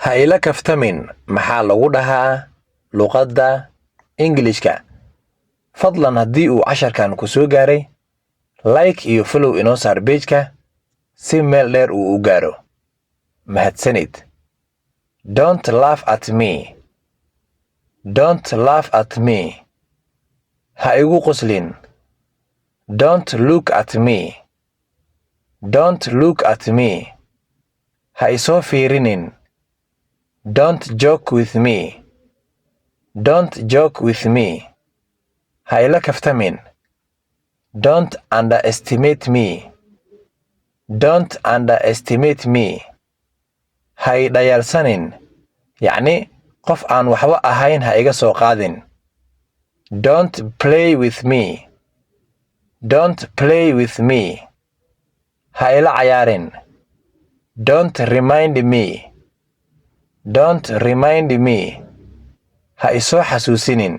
Ha ila kaftamin maxaa lagu dhahaa luqadda Ingiliishka. Fadlan haddii uu casharkan ku soo gaaray, like iyo follow inoo saar page-ka si meel dheer uu u gaaro. Mahadsanid. Don't laugh at me. Don't laugh at me. Ha igu qoslin. Don't look at me. Don't look at me. Ha isoo fiirinin. Don't joke with me. Don't joke with me. Ha ila kaftamin. Don't underestimate me. Don't underestimate me. Ha i dhayalsanin. Yacni, qof aan waxba ahayn ha iga soo qaadin. Don't play with me. Don't play with me. Ha ila cayaarin. Don't remind me. Don't remind me. Ha isoo xasuusinin.